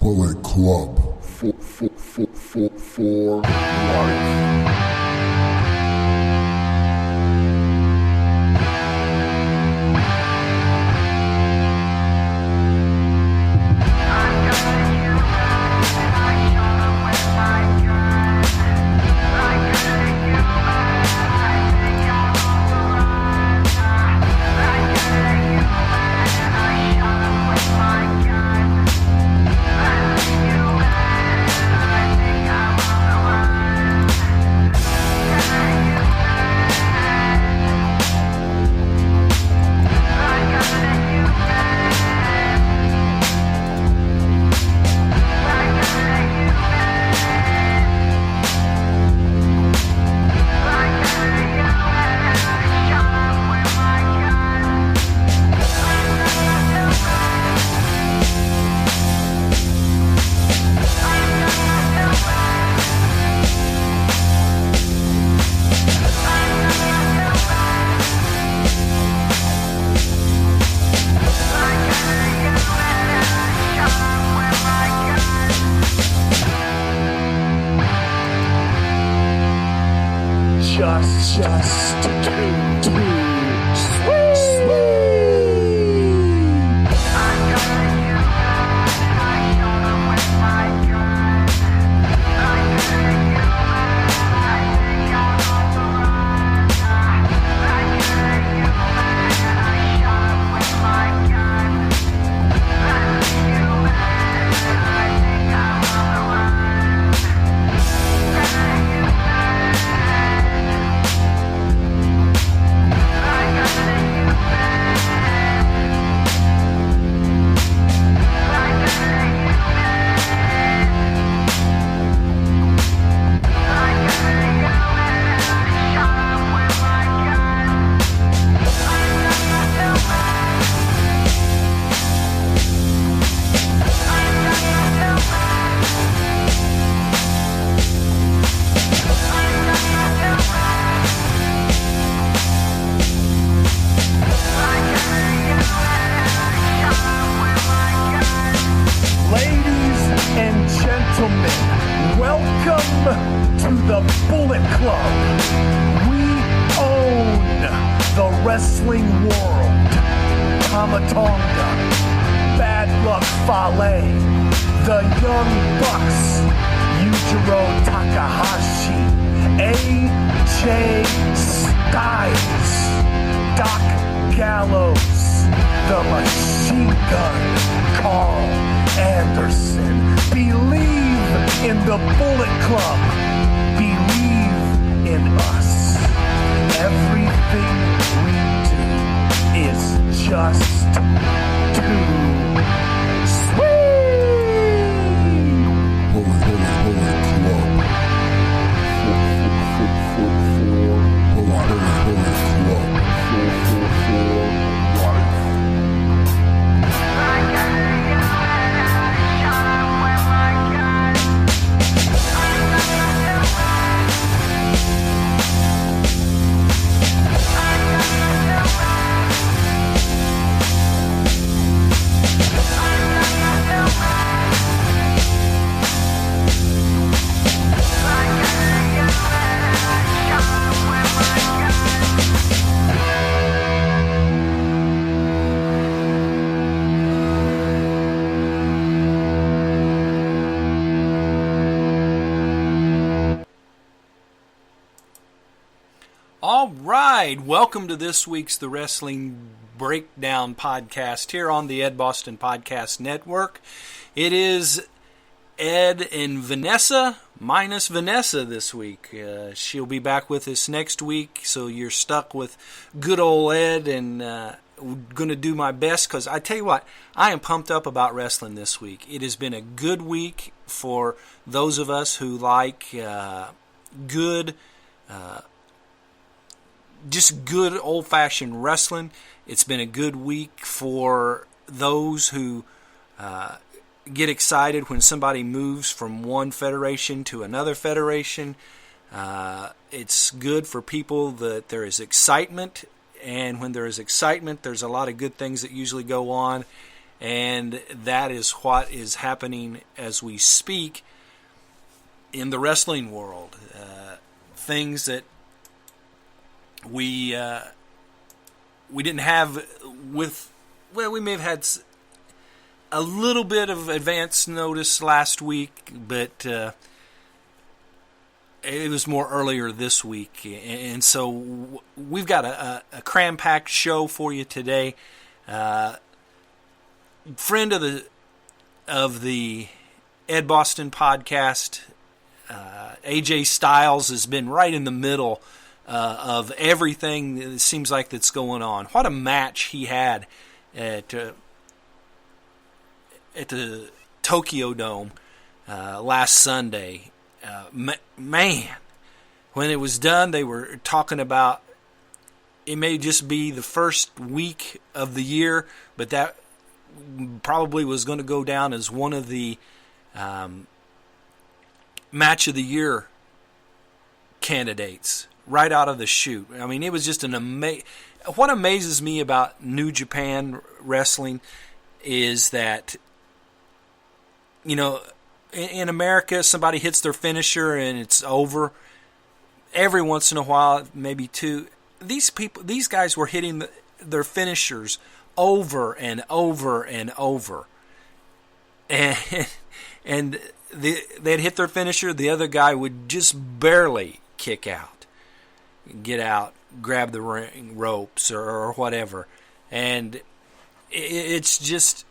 Bullet Club for life. Just too sweet. Welcome to the Bullet Club. We own the wrestling world. Tamatonga, Bad Luck Fale, the Young Bucks, Yujiro Takahashi, AJ Styles, Doc Gallows, the Machine Gun, Carl Anderson. Believe in the Bullet Club. Believe in us. Everything we do is just too sweet. Bullet Club. All right, welcome to this week's The Wrestling Breakdown podcast here on the Ed Boston Podcast Network. It is Ed and Vanessa, minus Vanessa this week. She'll be back with us next week, so you're stuck with good old Ed, and going to do my best, because I tell you what, I am pumped up about wrestling this week. It has been a good week for those of us who like good old-fashioned wrestling. It's been a good week for those who get excited when somebody moves from one federation to another federation. It's good for people that there is excitement, and when there is excitement, there's a lot of good things that usually go on. And that is what is happening as we speak in the wrestling world. Things that we didn't have we may have had a little bit of advance notice last week, but it was more earlier this week. And so we've got a cram-packed show for you today. Friend of the Ed Boston podcast, AJ Styles, has been right in the middle of everything it seems like that's going on. What a match he had at the Tokyo Dome last Sunday. Man, when it was done, they were talking about it may just be the first week of the year, but that probably was going to go down as one of the match of the year candidates right out of the chute. I mean, it was just what amazes me about New Japan Wrestling is that, you know, in America, somebody hits their finisher and it's over. Every once in a while, maybe two. These guys were hitting their finishers over and over and over, and they'd hit their finisher. The other guy would just barely kick out, get out, grab the ring ropes or whatever, and it's just,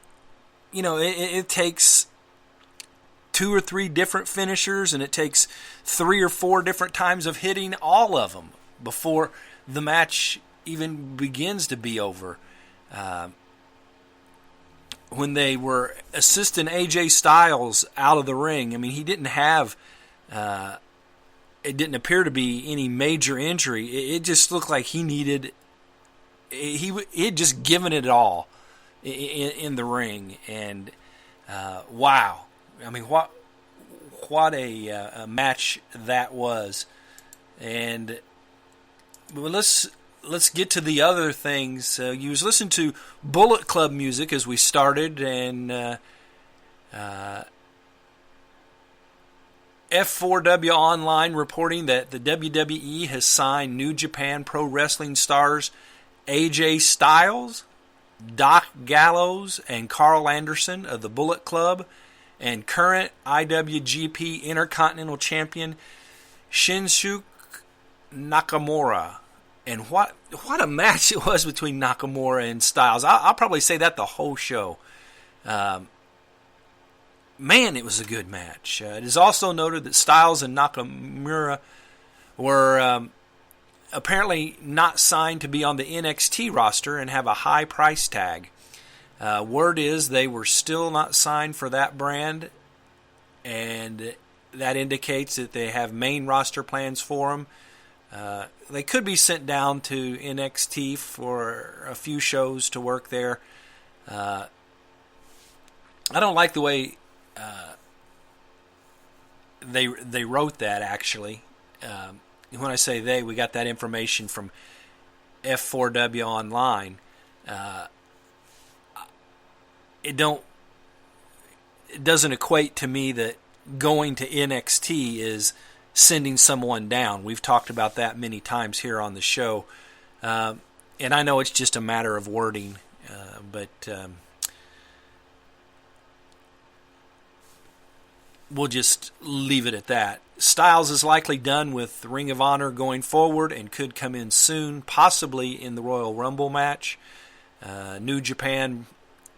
you know, it takes 2 or 3 different finishers, and it takes 3 or 4 different times of hitting all of them before the match even begins to be over. When they were assisting AJ Styles out of the ring, I mean, he didn't have, it didn't appear to be any major injury. It just looked like he had just given it all in the ring. And wow. I mean, what a match that was. And let's get to the other things. You was listening to Bullet Club music as we started, and F4W Online reporting that the WWE has signed New Japan Pro Wrestling stars AJ Styles, Doc Gallows, and Carl Anderson of the Bullet Club, and current IWGP Intercontinental Champion Shinsuke Nakamura. And what a match it was between Nakamura and Styles. I'll probably say that the whole show. Man, it was a good match. It is also noted that Styles and Nakamura were apparently not signed to be on the NXT roster and have a high price tag. Word is they were still not signed for that brand, and that indicates that they have main roster plans for them. They could be sent down to NXT for a few shows to work there. I don't like the way they wrote that, actually. When I say they, we got that information from F4W Online. It doesn't equate to me that going to NXT is sending someone down. We've talked about that many times here on the show. And I know it's just a matter of wording, but we'll just leave it at that. Styles is likely done with Ring of Honor going forward and could come in soon, possibly in the Royal Rumble match. New Japan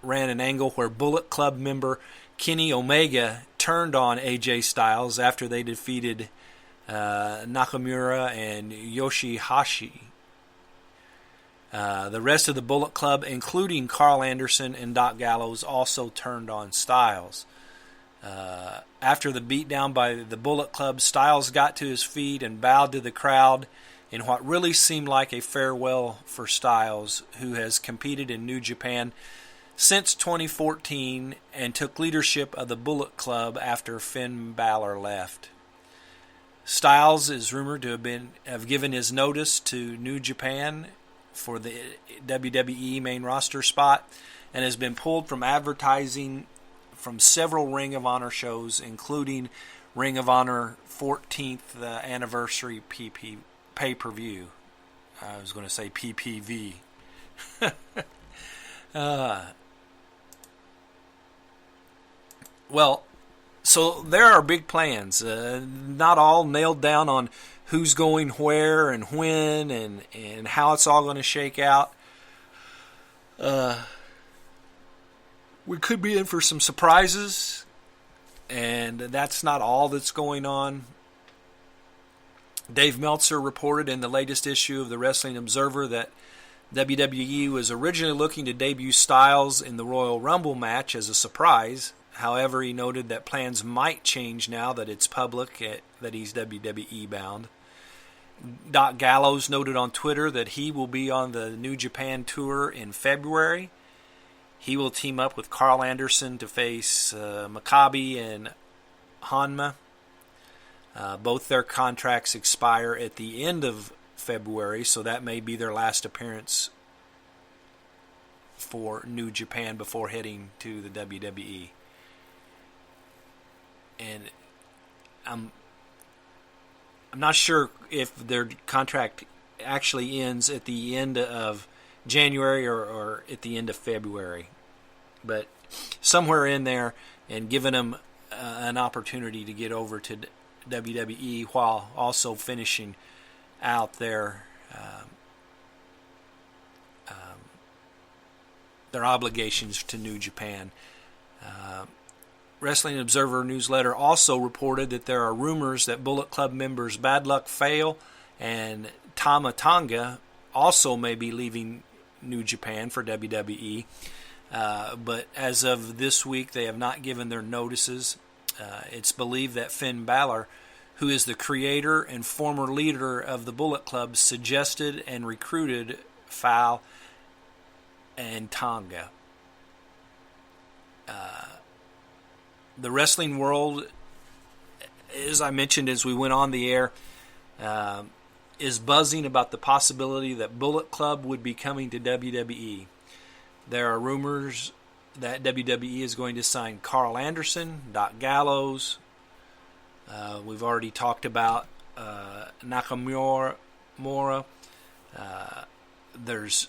ran an angle where Bullet Club member Kenny Omega turned on AJ Styles after they defeated Nakamura and Yoshihashi. The rest of the Bullet Club, including Carl Anderson and Doc Gallows, also turned on Styles. After the beatdown by the Bullet Club, Styles got to his feet and bowed to the crowd in what really seemed like a farewell for Styles, who has competed in New Japan since 2014 and took leadership of the Bullet Club after Finn Balor left. Styles is rumored to have given his notice to New Japan for the WWE main roster spot and has been pulled from advertising from several Ring of Honor shows, including Ring of Honor 14th anniversary pay-per-view. I was going to say PPV. Well, so there are big plans. Not all nailed down on who's going where and when and how it's all going to shake out. We could be in for some surprises, and that's not all that's going on. Dave Meltzer reported in the latest issue of the Wrestling Observer that WWE was originally looking to debut Styles in the Royal Rumble match as a surprise. However, he noted that plans might change now that it's public that he's WWE bound. Doc Gallows noted on Twitter that he will be on the New Japan tour in February. He will team up with Carl Anderson to face Maccabi and Hanma. Both their contracts expire at the end of February, so that may be their last appearance for New Japan before heading to the WWE. And I'm not sure if their contract actually ends at the end of January or at the end of February, but somewhere in there, and giving them an opportunity to get over to WWE while also finishing out their obligations to New Japan. Wrestling Observer newsletter also reported that there are rumors that Bullet Club members Bad Luck Fale and Tama Tonga also may be leaving New Japan for WWE. But as of this week, they have not given their notices. It's believed that Finn Balor, who is the creator and former leader of the Bullet Club, suggested and recruited Fale and Tonga. The wrestling world, as I mentioned as we went on the air, is buzzing about the possibility that Bullet Club would be coming to WWE. There are rumors that WWE is going to sign Carl Anderson, Doc Gallows. We've already talked about Nakamura. There's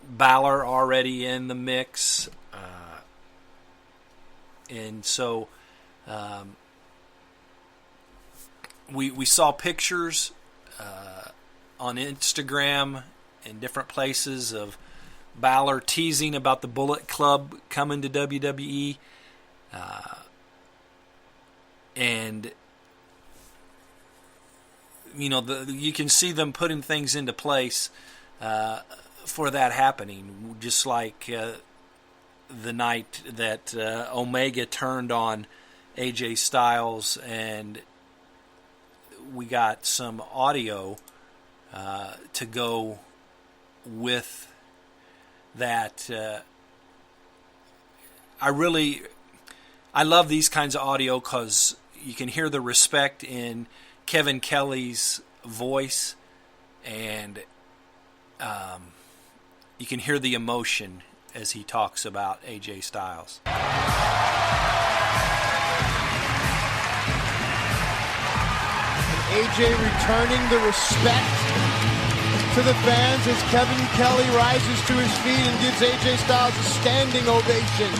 Balor already in the mix. And so we saw pictures on Instagram and different places of Balor teasing about the Bullet Club coming to WWE. And you know, you can see them putting things into place for that happening, just like the night that Omega turned on AJ Styles, and we got some audio to go with that. I love these kinds of audio because you can hear the respect in Kevin Kelly's voice, and you can hear the emotion as he talks about AJ Styles. AJ returning the respect to the fans as Kevin Kelly rises to his feet and gives AJ Styles a standing ovation.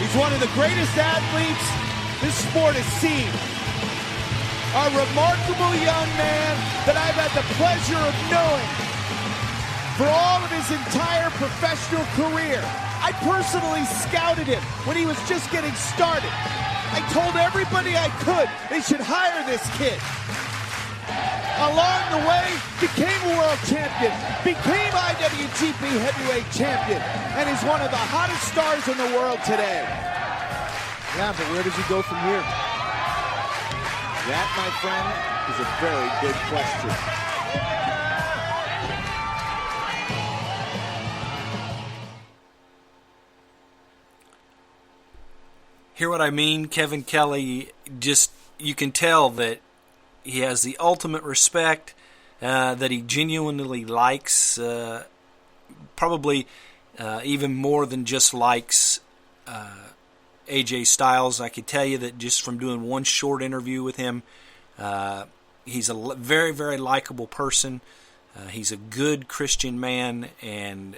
He's one of the greatest athletes this sport has seen. A remarkable young man that I've had the pleasure of knowing for all of his entire professional career. I personally scouted him when he was just getting started. I told everybody I could they should hire this kid. Along the way, became a world champion, became IWGP heavyweight champion, and is one of the hottest stars in the world today. Yeah, but where does he go from here? That, my friend, is a very big question. Hear what I mean? Kevin Kelly, just, you can tell that he has the ultimate respect that he genuinely likes, probably even more than just likes AJ Styles. I could tell you that just from doing one short interview with him, he's a very, very likable person. He's a good Christian man, and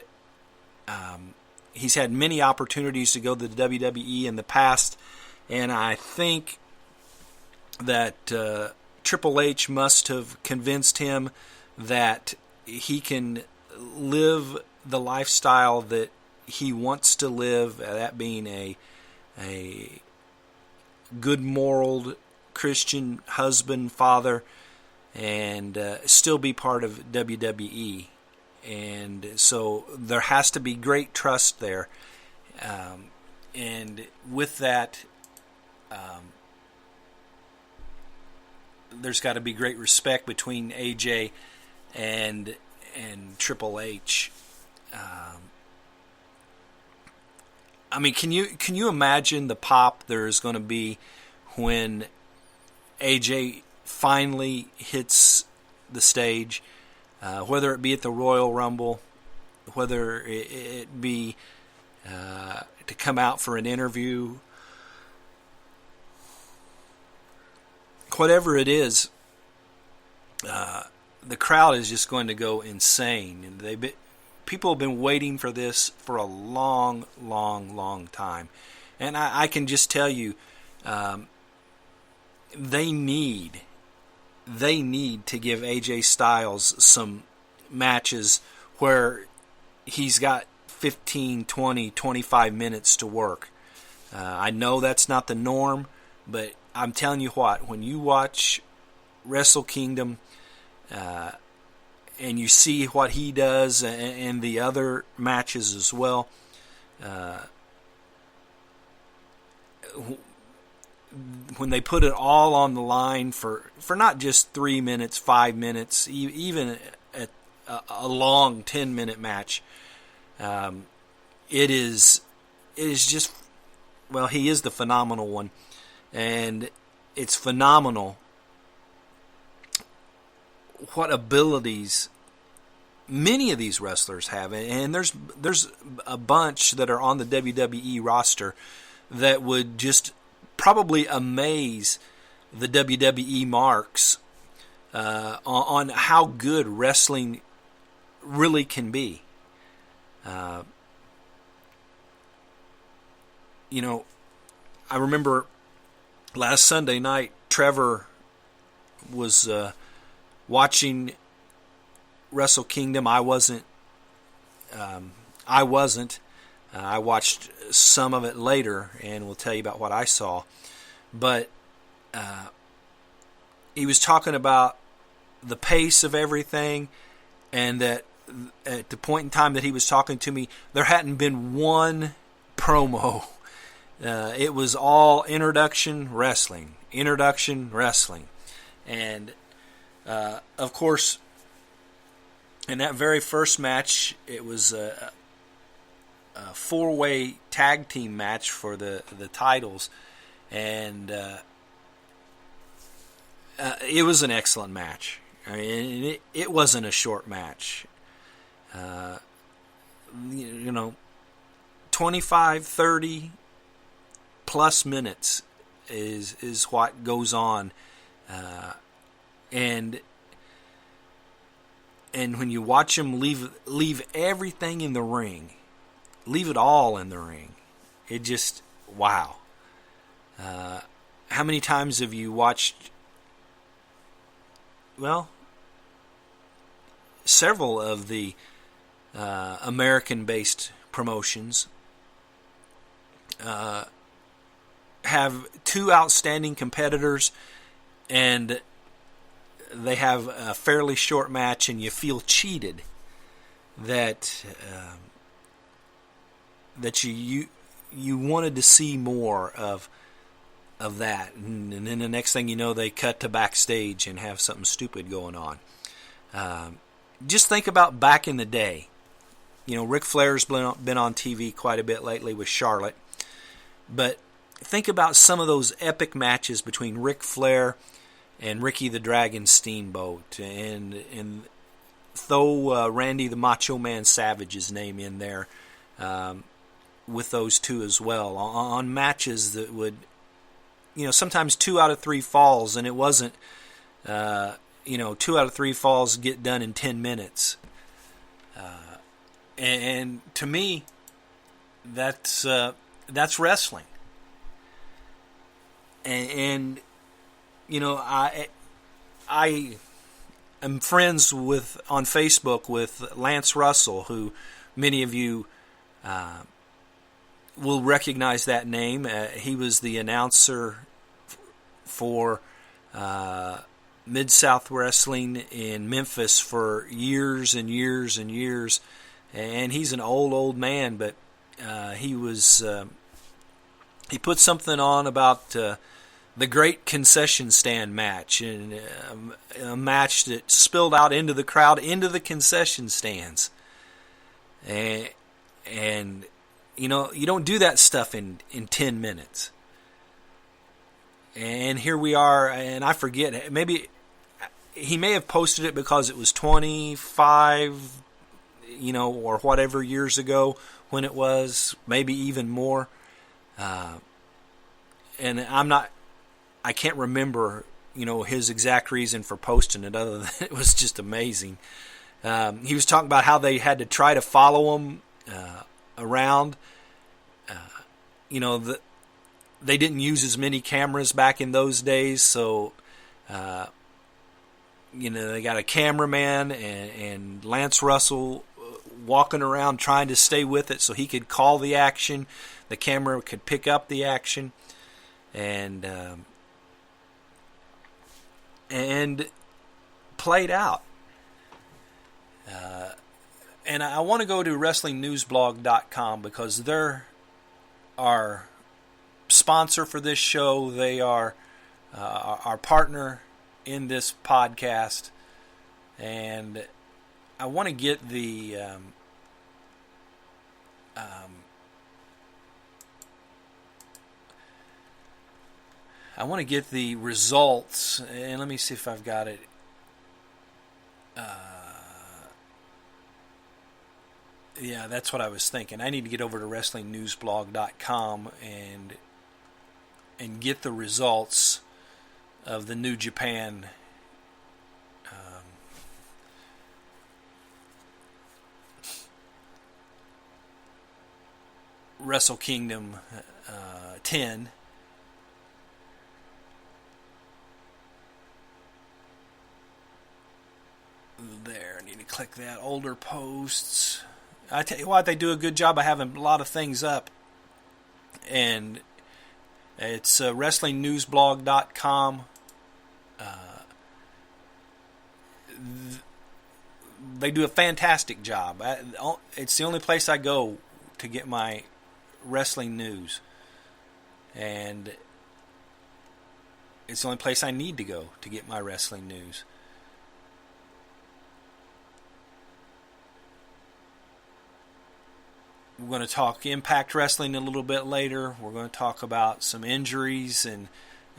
he's had many opportunities to go to the WWE in the past, and I think that Triple H must have convinced him that he can live the lifestyle that he wants to live, that being a good moral Christian husband, father, and still be part of WWE. And so there has to be great trust there. And with that, there's got to be great respect between AJ and Triple H. I mean, can you imagine the pop there is going to be when AJ finally hits the stage, whether it be at the Royal Rumble, whether it be to come out for an interview, whatever it is, the crowd is just going to go insane. And people have been waiting for this for a long, long, long time. And I can just tell you, they need to give AJ Styles some matches where he's got 15, 20, 25 minutes to work. I know that's not the norm, but I'm telling you what, when you watch Wrestle Kingdom, and you see what he does and the other matches as well, when they put it all on the line for not just 3 minutes, 5 minutes, even a long 10-minute match, it is just, well, he is the phenomenal one, and it's phenomenal what abilities many of these wrestlers have, and there's a bunch that are on the WWE roster that would just probably amaze the WWE marks on how good wrestling really can be. You know, I remember last Sunday night, Trevor was watching Wrestle Kingdom. I wasn't. I watched some of it later, and will tell you about what I saw. But he was talking about the pace of everything, and that at the point in time that he was talking to me, there hadn't been one promo. It was all introduction wrestling, and of course, in that very first match, it was a four-way tag team match for the titles, and it was an excellent match. I mean, it wasn't a short match. 25, 30 plus minutes is what goes on, and when you watch them leave everything in the ring, leave it all in the ring, it just, wow. How many times have you watched, well, several of the American-based promotions have two outstanding competitors, and they have a fairly short match, and you feel cheated that you wanted to see more of that, and then the next thing you know, they cut to backstage and have something stupid going on. Just think about back in the day. Ric Flair's been on TV quite a bit lately with Charlotte, but think about some of those epic matches between Ric Flair and Ricky the Dragon Steamboat, and throw Randy the Macho Man Savage's name in there with those two as well on matches that would, sometimes 2 out of 3 falls, and it wasn't, 2 out of 3 falls get done in 10 minutes. And to me, that's wrestling. And I am friends on Facebook with Lance Russell, who many of you will recognize that name. He was the announcer for Mid-South Wrestling in Memphis for years and years and years, and he's an old man, but he put something on about the Great Concession Stand match, and a match that spilled out into the crowd, into the concession stands, and you don't do that stuff in 10 minutes. And here we are, and I forget, maybe he may have posted it because it was 25, or whatever years ago when it was, maybe even more. And I can't remember, his exact reason for posting it, other than it was just amazing. He was talking about how they had to try to follow him around. They didn't use as many cameras back in those days, so they got a cameraman and Lance Russell walking around trying to stay with it so he could call the action. The camera could pick up the action, and played out. And I want to go to WrestlingNewsBlog.com because they're our sponsor for this show. They are our partner in this podcast, and I want to get the results, and let me see if I've got it. Yeah, that's what I was thinking. I need to get over to WrestlingNewsBlog.com and get the results of the New Japan Wrestle Kingdom 10. There, I need to click that. Older posts. I tell you what, they do a good job of having a lot of things up. And it's WrestlingNewsBlog.com. They do a fantastic job. It's the only place I go to get my wrestling news. And it's the only place I need to go to get my wrestling news. We're going to talk Impact Wrestling a little bit later. We're going to talk about some injuries and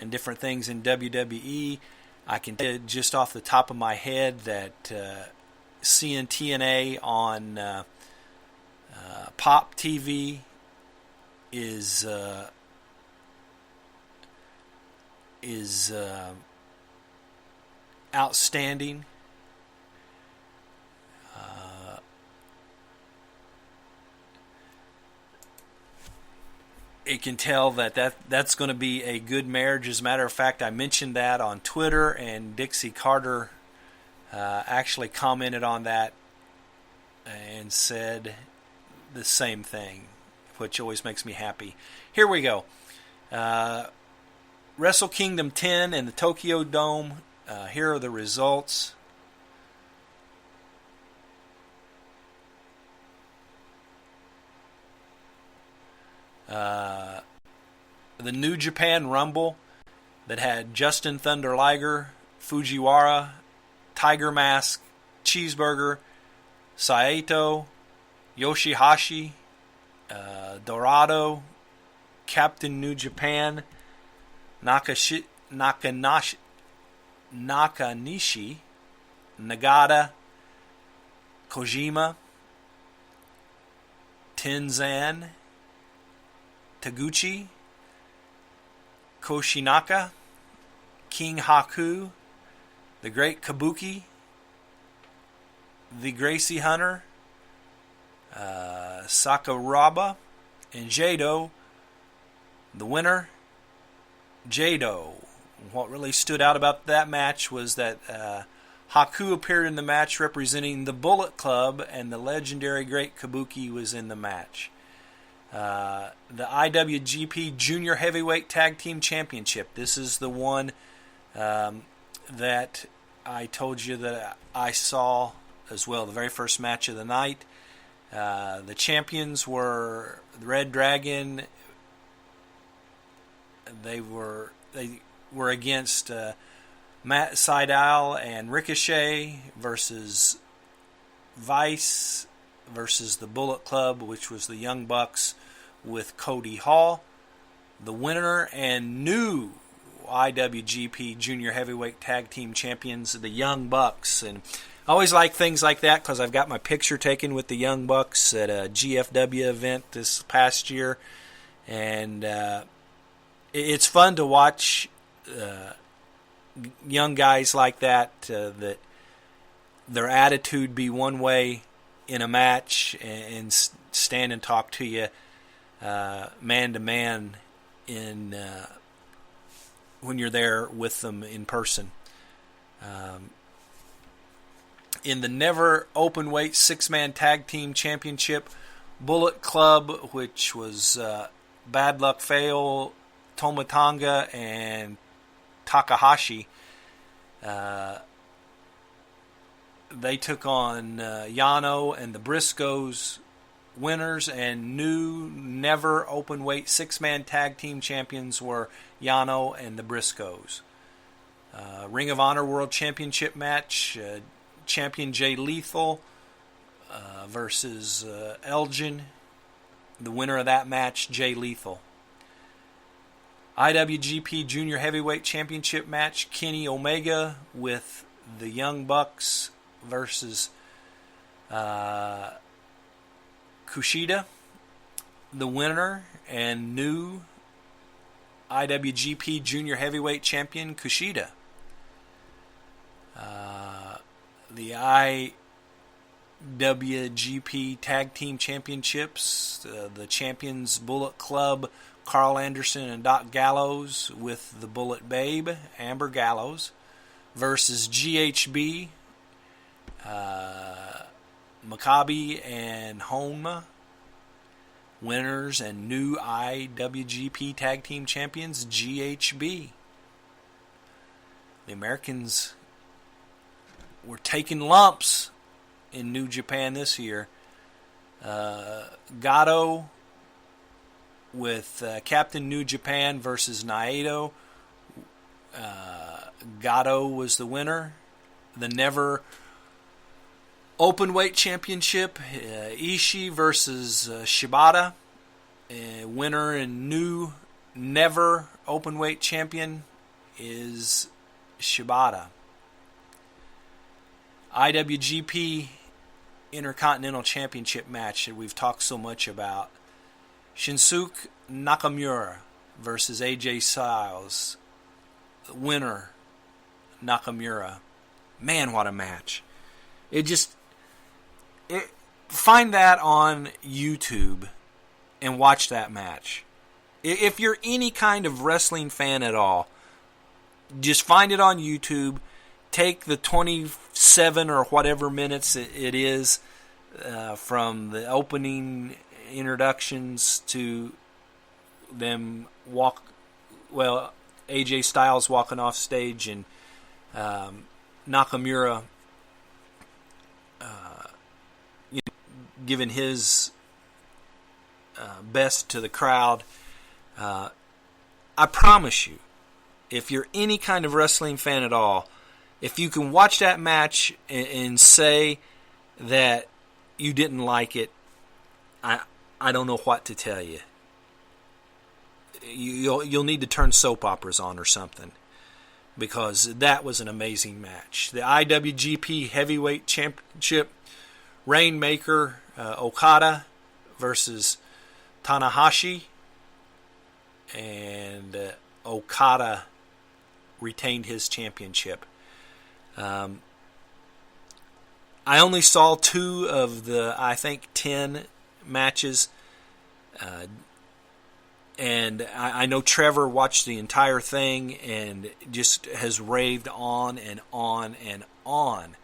different things in WWE. I can tell you just off the top of my head that seeing TNA on Pop TV is outstanding. It can tell that's going to be a good marriage. As a matter of fact, I mentioned that on Twitter, and Dixie Carter actually commented on that and said the same thing, which always makes me happy. Here we go. Wrestle Kingdom 10 in the Tokyo Dome. Here are the results. The New Japan Rumble that had Justin Thunder Liger, Fujiwara, Tiger Mask, Cheeseburger, Saito, Yoshihashi, Dorado, Captain New Japan, Nakanishi, Nakanishi, Nagata, Kojima, Tenzan, Taguchi, Koshinaka, King Haku, the Great Kabuki, the Gracie Hunter, Sakuraba, and Jado. The winner, Jado. What really stood out about that match was that Haku appeared in the match representing the Bullet Club, and the legendary Great Kabuki was in the match. The IWGP Junior Heavyweight Tag Team Championship. This is the one that I told you that I saw as well, the very first match of the night. The champions were the Red Dragon. They were against Matt Sydal and Ricochet versus Vice versus the Bullet Club, which was the Young Bucks with Cody Hall. The winner and new IWGP Junior Heavyweight Tag Team Champions, the Young Bucks. And I always like things like that because I've got my picture taken with the Young Bucks at a GFW event this past year. And it's fun to watch young guys like that, that their attitude be one way in a match and stand and talk to you man to man in when you're there with them in person. In the Never Openweight 6-Man Tag Team Championship, Bullet Club, which was Bad Luck Fail, Tomotonga, and Takahashi, they took on Yano and the Briscoes. Winners and new Never Openweight 6-Man Tag Team Champions were Yano and the Briscoes. Ring of Honor World Championship match, champion Jay Lethal versus Elgin. The winner of that match, Jay Lethal. IWGP Junior Heavyweight Championship match, Kenny Omega with the Young Bucks versus Kushida. The winner and new IWGP Junior Heavyweight Champion, Kushida. The IWGP Tag Team Championships, the champions Bullet Club, Carl Anderson and Doc Gallows with the Bullet Babe, Amber Gallows, versus GHB, Maccabi and Homa. Winners and new IWGP Tag Team Champions, GHB. The Americans were taking lumps in New Japan this year. Gato with Captain New Japan versus Naito. Gato was the winner. The Never Openweight Championship, Ishii versus Shibata. Winner and new Never Openweight Champion is Shibata. IWGP Intercontinental Championship match that we've talked so much about. Shinsuke Nakamura versus AJ Styles. Winner, Nakamura. Man, what a match. Find that on YouTube and watch that match. If you're any kind of wrestling fan at all, just find it on YouTube. Take the 27 or whatever minutes it is from the opening introductions to them AJ Styles walking off stage and Nakamura giving his best to the crowd. I promise you, if you're any kind of wrestling fan at all, if you can watch that match and say that you didn't like it, I don't know what to tell you. You'll need to turn soap operas on or something. because that was an amazing match. The IWGP Heavyweight Championship, Rainmaker Okada versus Tanahashi, and Okada retained his championship. I only saw 2 of the, I think, 10 matches. And I know Trevor watched the entire thing and just has raved on and on and on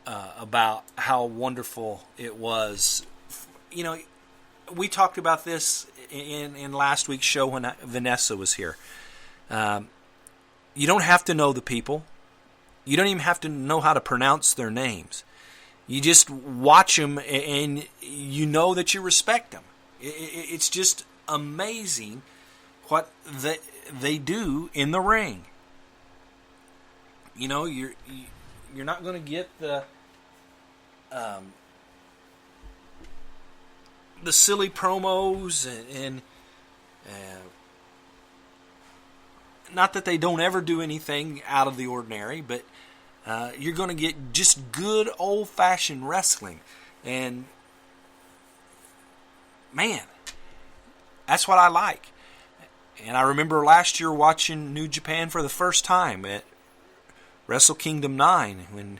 about how wonderful it was. You know, we talked about this in last week's show when Vanessa was here. You don't have to know the people. You don't even have to know how to pronounce their names. You just watch them and you know that you respect them. It's just amazing what they do in the ring. You know, you're not going to get the silly promos and not that they don't ever do anything out of the ordinary, but you're going to get just good old-fashioned wrestling. And man, that's what I like. And I remember last year watching New Japan for the first time at Wrestle Kingdom 9 when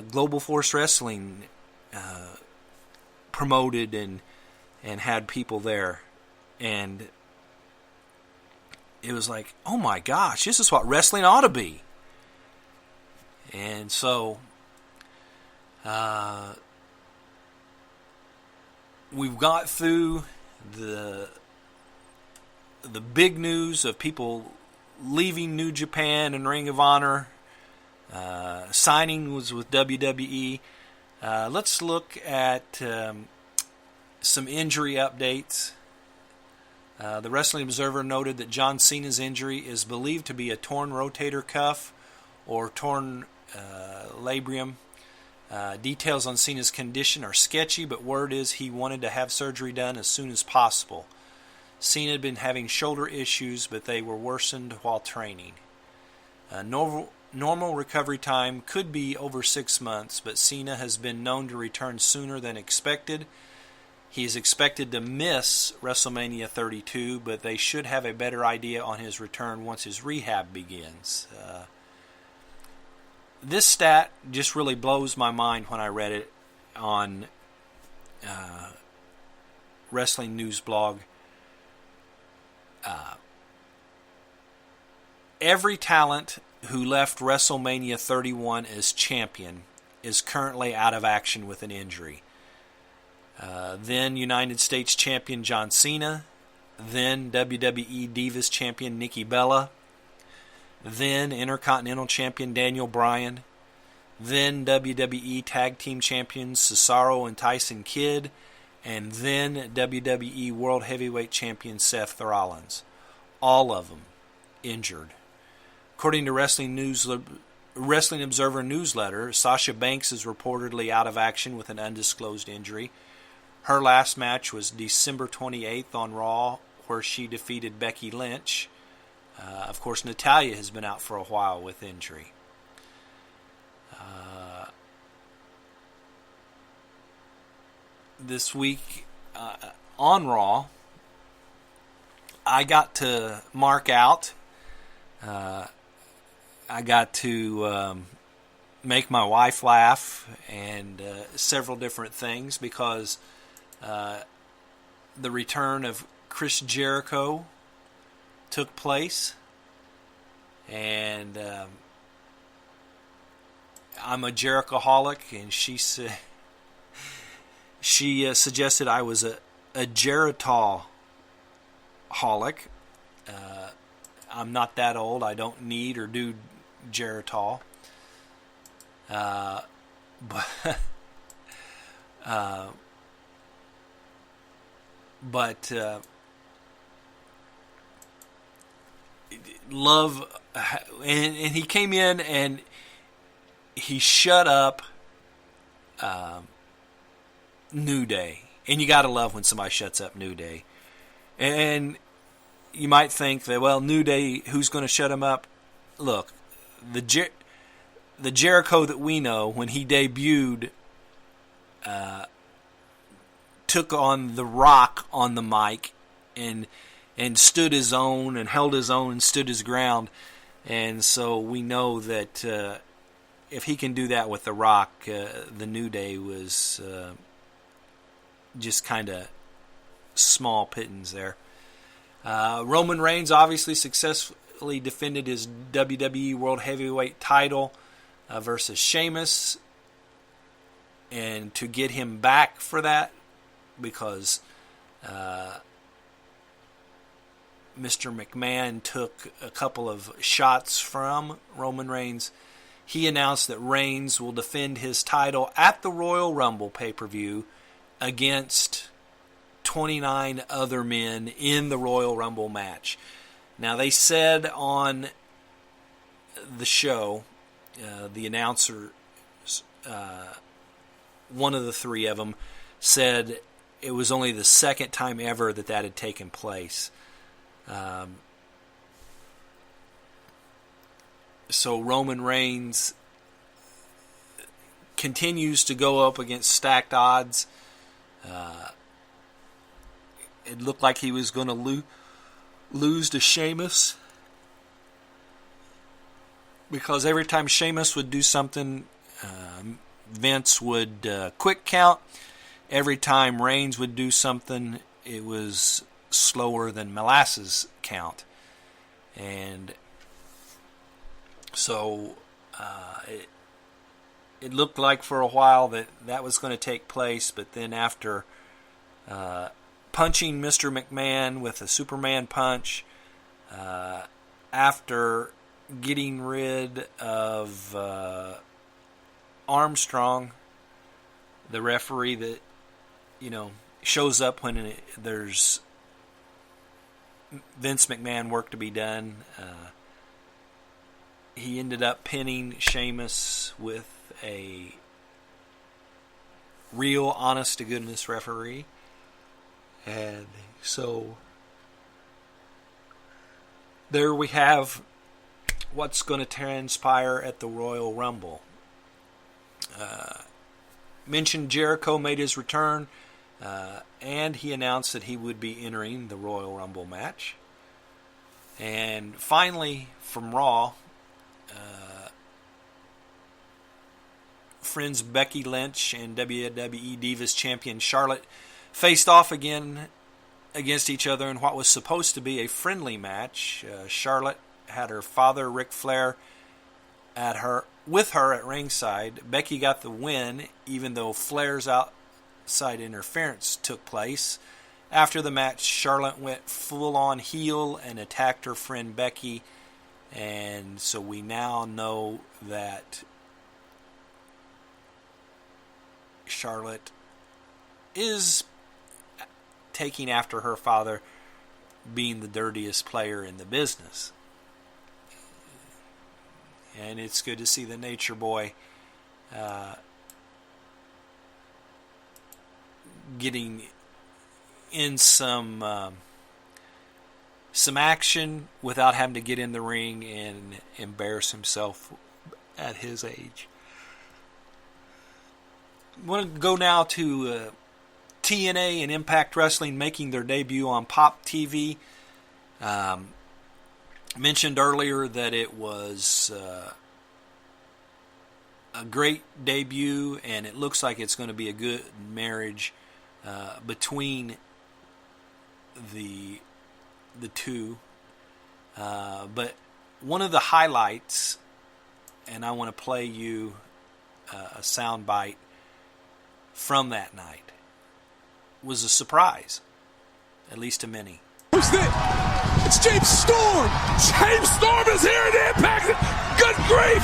Global Force Wrestling promoted and had people there. And it was like, oh my gosh, this is what wrestling ought to be. And so we've got through the big news of people leaving New Japan and Ring of Honor. Signing was with WWE. Let's look at some injury updates. The Wrestling Observer noted that John Cena's injury is believed to be a torn rotator cuff or torn labrum. Details on Cena's condition are sketchy, but word is he wanted to have surgery done as soon as possible. Cena had been having shoulder issues, but they were worsened while training. Normal recovery time could be over 6 months, but Cena has been known to return sooner than expected. He is expected to miss WrestleMania 32, but they should have a better idea on his return once his rehab begins. This stat just really blows my mind when I read it on Wrestling News Blog. Every talent who left WrestleMania 31 as champion is currently out of action with an injury. Then United States champion John Cena, then WWE Divas champion Nikki Bella, then Intercontinental champion Daniel Bryan, then WWE Tag Team champions Cesaro and Tyson Kidd, and then WWE World Heavyweight champion Seth Rollins. All of them injured. According to Wrestling Observer newsletter, Sasha Banks is reportedly out of action with an undisclosed injury. Her last match was December 28th on Raw, where she defeated Becky Lynch. Of course, Natalya has been out for a while with injury. This week on Raw, I got to mark out. I got to make my wife laugh and several different things because the return of Chris Jericho took place, and I'm a Jerichoholic, and she suggested I was a Geritol-holic. I'm not that old. I don't need or do Geritol. But love, and he came in and he shut up New Day. And you got to love when somebody shuts up New Day. And you might think that, well, New Day, who's going to shut him up? look, the Jericho that we know, when he debuted, took on The Rock on the mic and stood his own and held his own and stood his ground. And so we know that if he can do that with The Rock, the New Day was just kind of small pittance there. Roman Reigns obviously successfully defended his WWE World Heavyweight title versus Sheamus, and to get him back for that, because Mr. McMahon took a couple of shots from Roman Reigns, he announced that Reigns will defend his title at the Royal Rumble pay-per-view against 29 other men in the Royal Rumble match. Now, they said on the show, the announcer, one of the three of them, said it was only the second time ever that had taken place. So Roman Reigns continues to go up against stacked odds. It looked like he was going to lose to Sheamus, because every time Sheamus would do something, Vince would quick count. Every time Reigns would do something, it was slower than molasses count. And so it looked like for a while that was going to take place, but then after punching Mr. McMahon with a Superman punch, after getting rid of Armstrong, the referee that shows up when there's Vince McMahon work to be done, he ended up pinning Sheamus with a real honest-to-goodness referee. And so there we have what's going to transpire at the Royal Rumble. Mentioned Jericho made his return, and he announced that he would be entering the Royal Rumble match. And finally, from Raw, friends Becky Lynch and WWE Divas champion Charlotte faced off again against each other in what was supposed to be a friendly match. Charlotte had her father, Ric Flair, with her at ringside. Becky got the win, even though Flair's outside interference took place. After the match, Charlotte went full-on heel and attacked her friend Becky, and so we now know that Charlotte is taking after her father being the dirtiest player in the business. And it's good to see the Nature Boy getting in some action without having to get in the ring and embarrass himself at his age. I want to go now to TNA and Impact Wrestling making their debut on Pop TV. Mentioned earlier that it was a great debut, and it looks like it's going to be a good marriage between the two. But one of the highlights, and I want to play you a sound bite from that night, was a surprise, at least to many. Who's this? It's James Storm! James Storm is here at Impact! Good grief!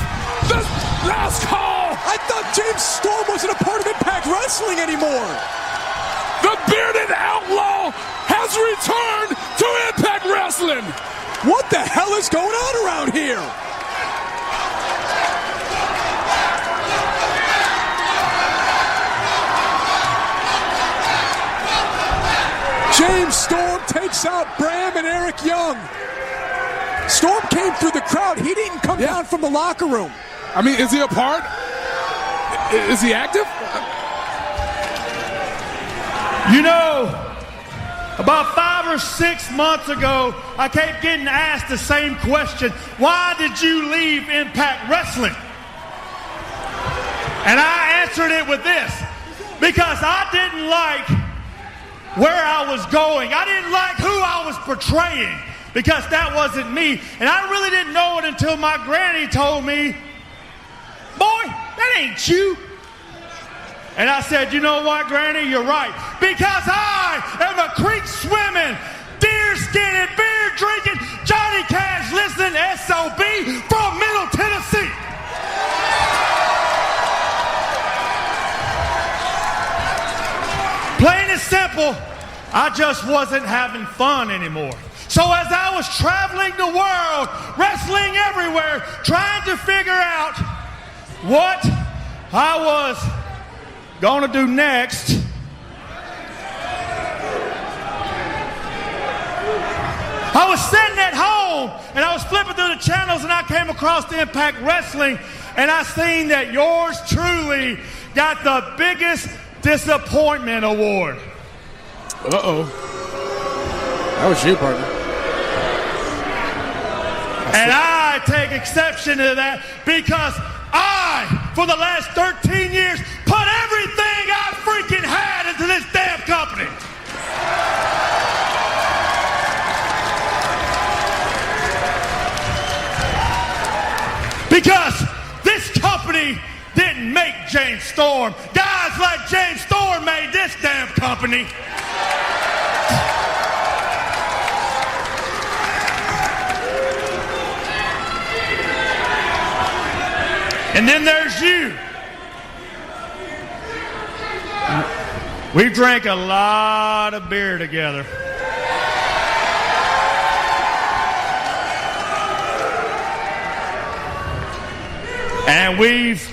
The last call! I thought James Storm wasn't a part of Impact Wrestling anymore! The bearded outlaw has returned to Impact Wrestling! What the hell is going on around here? James Storm takes out Bram and Eric Young. Storm came through the crowd. He didn't come down from the locker room. I mean, is he a part? Is he active? You know, about 5 or 6 months ago, I kept getting asked the same question. Why did you leave Impact Wrestling? And I answered it with this. Because I didn't like where I was going. I didn't like who I was portraying. Because that wasn't me. And I really didn't know it until my granny told me, boy, that ain't you. And I said, you know what, Granny, you're right. Because I am a creek swimming, deer skinning, beer drinking, Johnny Cash listening SOB from Middle Tennessee. Plain and simple, I just wasn't having fun anymore. So as I was traveling the world, wrestling everywhere, trying to figure out what I was gonna do next, I was sitting at home and I was flipping through the channels and I came across the Impact Wrestling and I seen that yours truly got the biggest disappointment award. Uh-oh. That was you, partner. And I take exception to that because I, for the last 13 years, put everything I freaking had into this damn company. Because this company didn't make James Storm. Guys like James Storm made this damn company. And then there's you. We drank a lot of beer together. And we've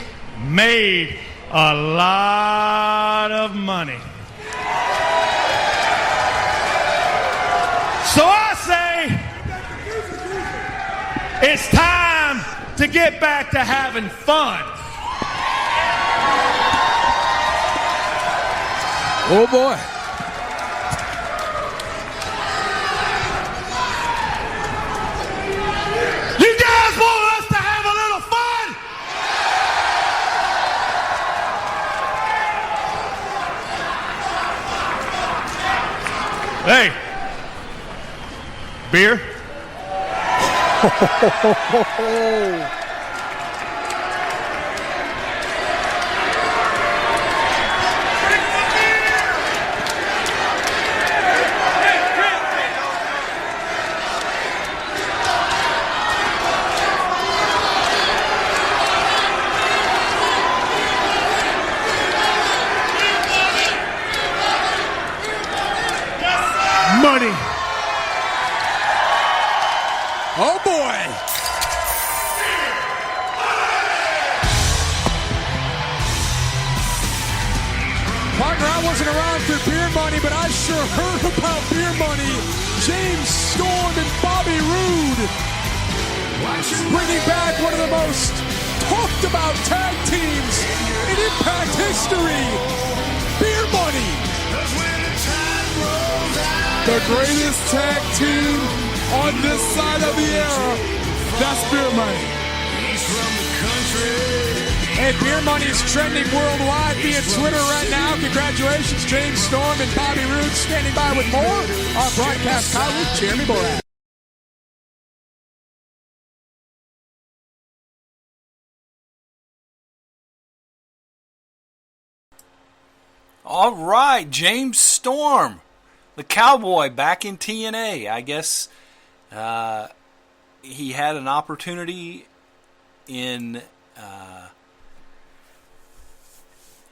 made a lot of money. So I say, it's time to get back to having fun. Oh, boy. You guys want us to have a little fun? Hey, beer? Money. Oh, boy. Partner, I wasn't around for Beer Money, but I sure heard about Beer Money. James Storm and Bobby Roode bringing back one of the most talked about tag teams in Impact history. Beer Money. The greatest tag team on this side of the era. That's Beer Money. Hey, Beer Money is trending worldwide via Twitter right now. Congratulations, James Storm and Bobby Roode. Standing by with more, our broadcast colleague, Jeremy Borat. All right, James Storm, the Cowboy, back in TNA. I guess he had an opportunity in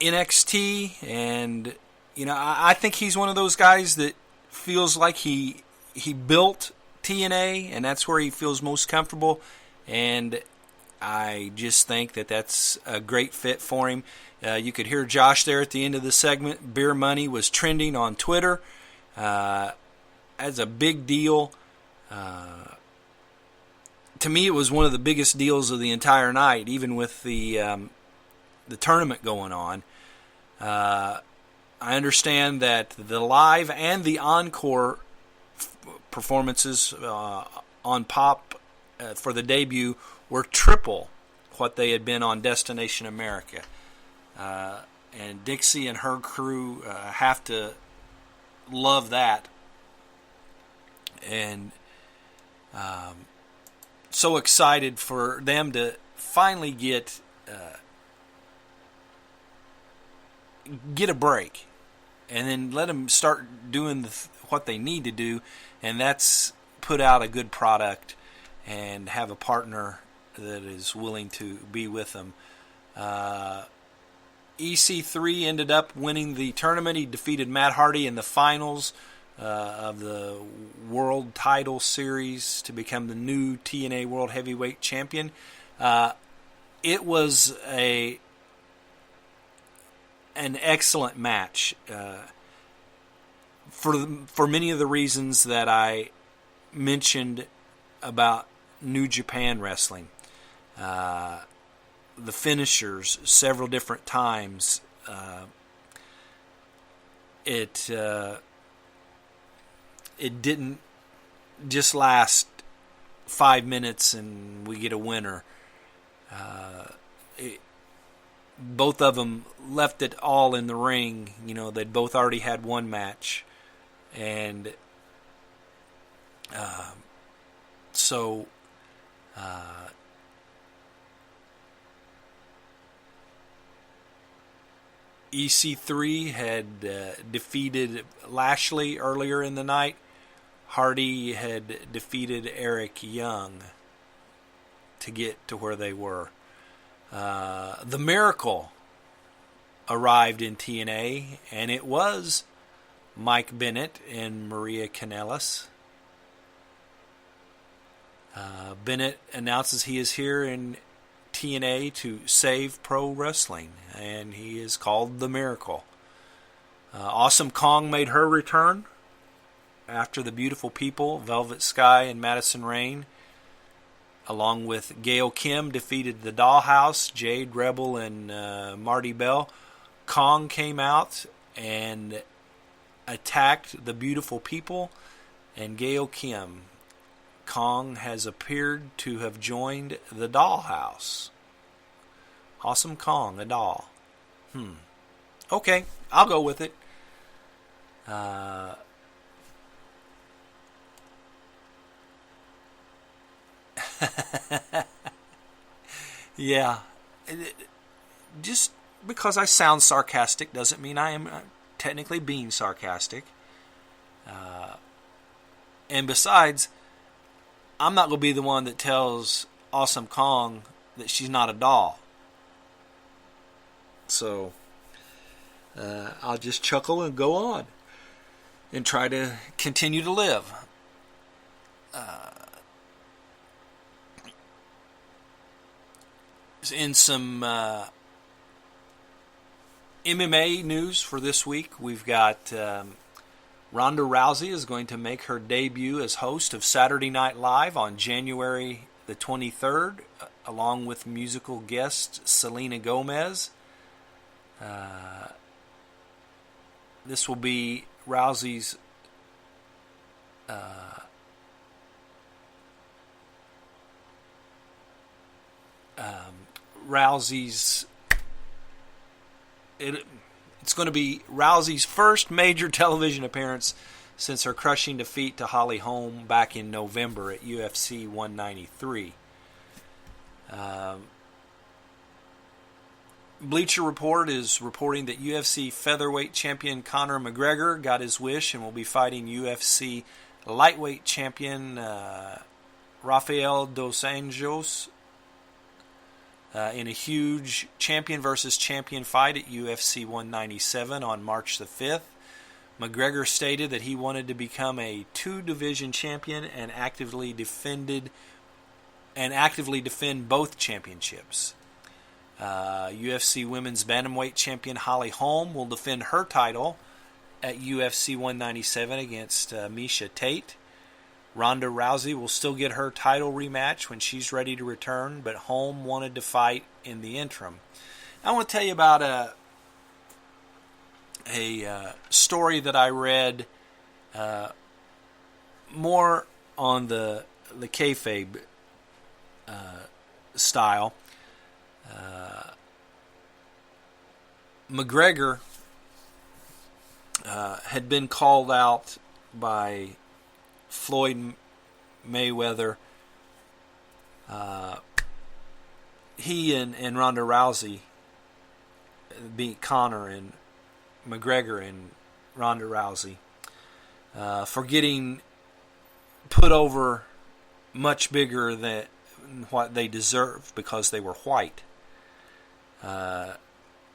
NXT, and I think he's one of those guys that feels like he built TNA, and that's where he feels most comfortable. And I just think that that's a great fit for him. You could hear Josh there at the end of the segment. Beer Money was trending on Twitter as a big deal. to me, it was one of the biggest deals of the entire night, even with the tournament going on. I understand that the live and the encore performances on Pop for the debut were triple what they had been on Destination America. And Dixie and her crew have to love that. And so excited for them to finally get a break, and then let them start doing what they need to do, and that's put out a good product and have a partner that is willing to be with them. EC3 ended up winning the tournament. He defeated Matt Hardy in the finals of the World Title Series to become the new TNA World Heavyweight Champion. It was an excellent match for many of the reasons that I mentioned about New Japan Wrestling. The finishers several different times. It didn't just last 5 minutes and we get a winner. Both of them left it all in the ring. You know, they'd both already had one match, and so EC3 had defeated Lashley earlier in the night. Hardy had defeated Eric Young to get to where they were. The Miracle arrived in TNA, and it was Mike Bennett and Maria Kanellis. Bennett announces he is here in TNA to save pro wrestling, and he is called The Miracle. Awesome Kong made her return after the Beautiful People, Velvet Sky and Madison Rayne, along with Gail Kim, defeated the Dollhouse, Jade Rebel and Marty Bell. Kong came out and attacked the Beautiful People and Gail Kim. Kong has appeared to have joined the Dollhouse. Awesome Kong, a doll. Okay, I'll go with it. Yeah. Just because I sound sarcastic doesn't mean I am technically being sarcastic. And besides, I'm not going to be the one that tells Awesome Kong that she's not a doll. So, I'll just chuckle and go on and try to continue to live. In some MMA news for this week, we've got Ronda Rousey is going to make her debut as host of Saturday Night Live on January the 23rd, along with musical guest Selena Gomez. This will be Rousey's it's going to be Rousey's first major television appearance since her crushing defeat to Holly Holm back in November at UFC 193. Bleacher Report is reporting that UFC featherweight champion Conor McGregor got his wish and will be fighting UFC lightweight champion Rafael dos Anjos in a huge champion versus champion fight at UFC 197 on March the 5th. McGregor stated that he wanted to become a two-division champion and actively defend both championships. UFC Women's Bantamweight champion Holly Holm will defend her title at UFC 197 against Miesha Tate. Ronda Rousey will still get her title rematch when she's ready to return, but Holm wanted to fight in the interim. I want to tell you about a story that I read more on the kayfabe style. McGregor had been called out by Floyd Mayweather. He and Ronda Rousey beat Conor and McGregor and Ronda Rousey for getting put over much bigger than what they deserved because they were white.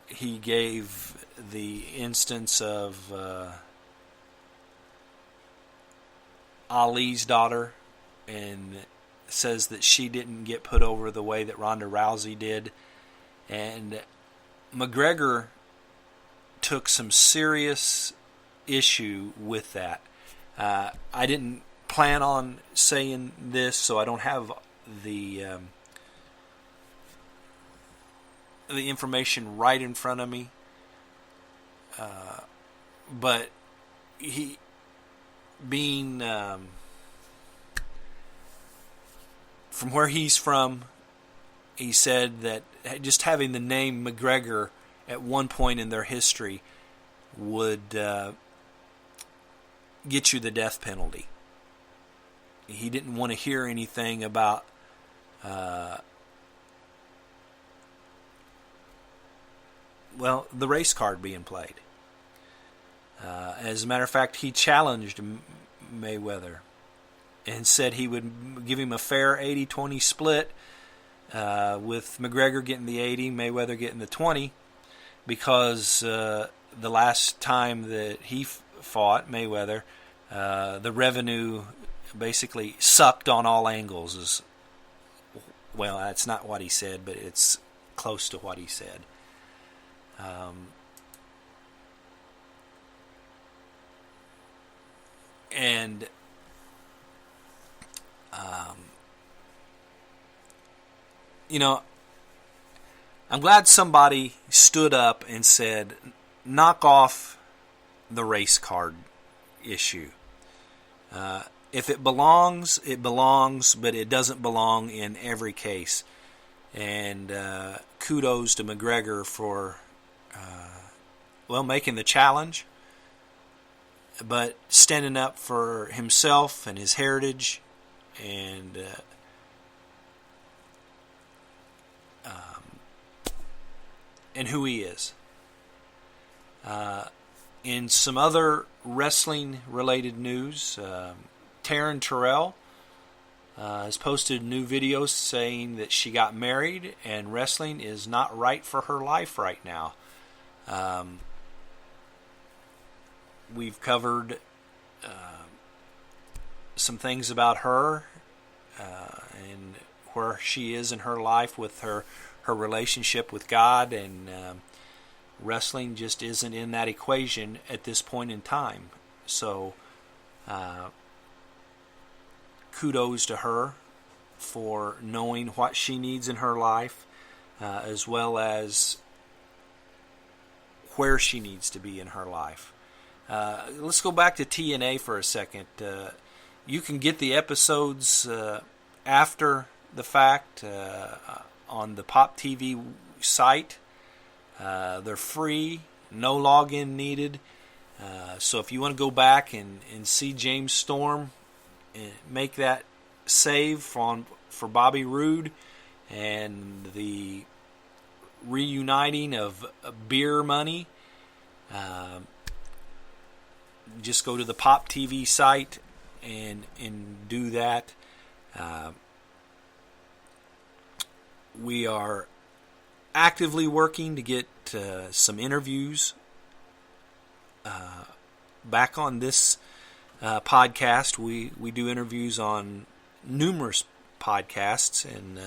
He gave the instance of Ali's daughter and says that she didn't get put over the way that Ronda Rousey did. And McGregor took some serious issue with that. I didn't plan on saying this, so I don't have the information right in front of me. But he, being from where he's from, he said that just having the name McGregor at one point in their history would get you the death penalty. He didn't want to hear anything about the race card being played. As a matter of fact, he challenged Mayweather and said he would give him a fair 80-20 split, with McGregor getting the 80, Mayweather getting the 20, because the last time that he fought Mayweather, the revenue basically sucked on all angles. Well, that's not what he said, but it's close to what he said. I'm glad somebody stood up and said, knock off the race card issue. If it belongs, it belongs, but it doesn't belong in every case. And kudos to McGregor for making the challenge, but standing up for himself and his heritage and who he is. In some other wrestling-related news, Taryn Terrell has posted new videos saying that she got married and wrestling is not right for her life right now. We've covered some things about her and where she is in her life with her relationship with God, and wrestling just isn't in that equation at this point in time. So kudos to her for knowing what she needs in her life, as well as where she needs to be in her life. Let's go back to TNA for a second. You can get the episodes after the fact on the Pop TV site. They're free, no login needed. So if you want to go back and see James Storm and make that save for Bobby Roode and the reuniting of Beer Money, just go to the Pop TV site and do that. We are actively working to get some interviews back on this podcast. We do interviews on numerous podcasts, and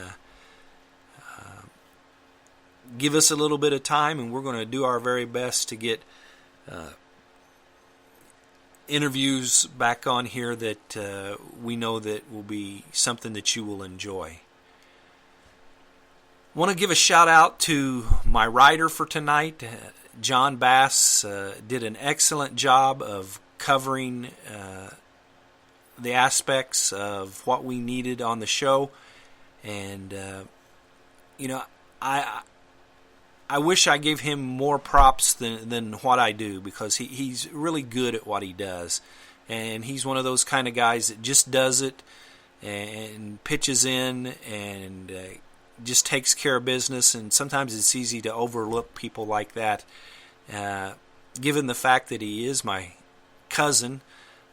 give us a little bit of time, and we're going to do our very best to get interviews back on here that we know that will be something that you will enjoy. I want to give a shout out to my writer for tonight. John Bass did an excellent job of covering the aspects of what we needed on the show. And, I wish I gave him more props than what I do, because he's really good at what he does. And he's one of those kind of guys that just does it and pitches in and just takes care of business. And sometimes it's easy to overlook people like that. Given the fact that he is my cousin,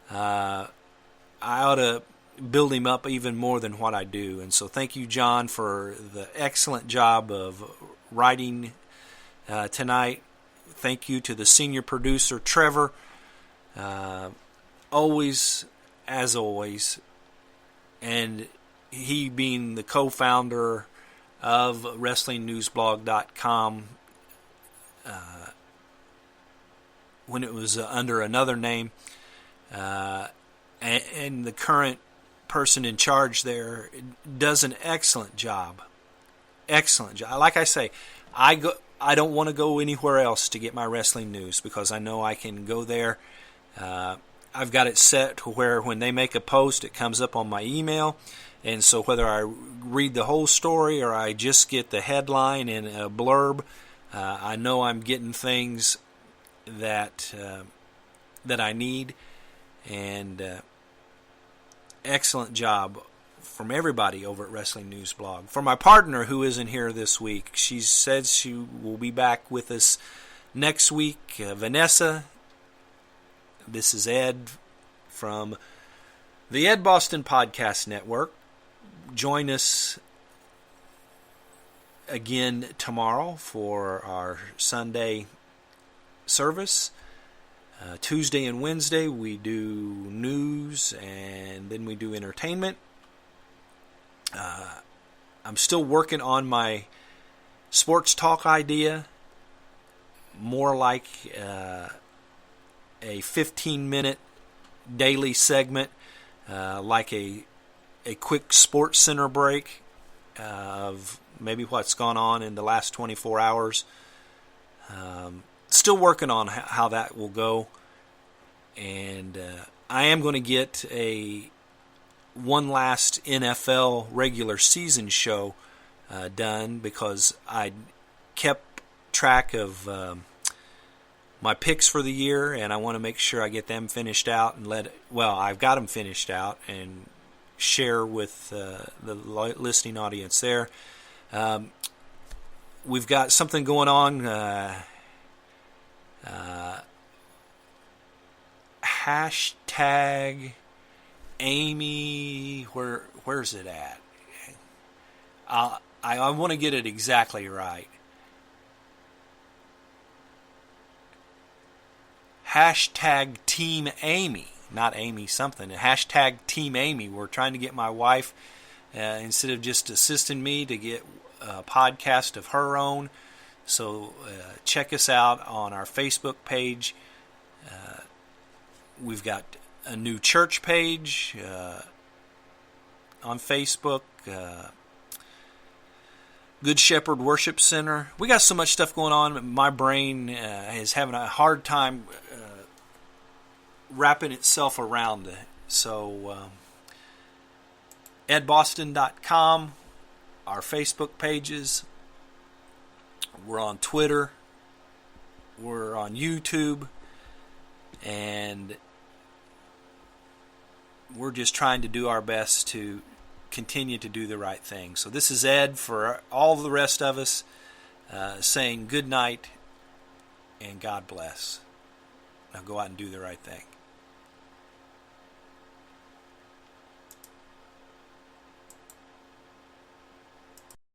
I ought to build him up even more than what I do. And so thank you, John, for the excellent job of writing tonight. Thank you to the senior producer, Trevor. Always, as always, and he being the co-founder of WrestlingNewsBlog.com when it was under another name, and the current person in charge there does an excellent job. Excellent job. Like I say, I don't want to go anywhere else to get my wrestling news, because I know I can go there. I've got it set to where when they make a post, it comes up on my email. And so whether I read the whole story or I just get the headline and a blurb, I know I'm getting things that I need. And excellent job from everybody over at Wrestling News Blog. For my partner who isn't here this week, she says she will be back with us next week. Vanessa, this is Ed from the Ed Boston Podcast Network. Join us again tomorrow for our Sunday service. Tuesday and Wednesday we do news, and then we do entertainment. I'm still working on my sports talk idea, more like a 15-minute daily segment, like a quick Sports Center break of maybe what's gone on in the last 24 hours. Still working on how that will go, and I am going to get one last NFL regular season show done, because I kept track of my picks for the year, and I want to make sure I get them finished out and I've got them finished out and share with the listening audience there. We've got something going on. Hashtag Amy, where's it at? I want to get it exactly right. Hashtag Team Amy, not Amy something. Hashtag Team Amy. We're trying to get my wife, instead of just assisting me, to get a podcast of her own. So check us out on our Facebook page. We've got a new church page on Facebook. Good Shepherd Worship Center. We got so much stuff going on. My brain is having a hard time wrapping itself around it. So edboston.com, our Facebook pages. We're on Twitter. We're on YouTube. And we're just trying to do our best to continue to do the right thing. So this is Ed for all the rest of us, saying good night and God bless. Now go out and do the right thing.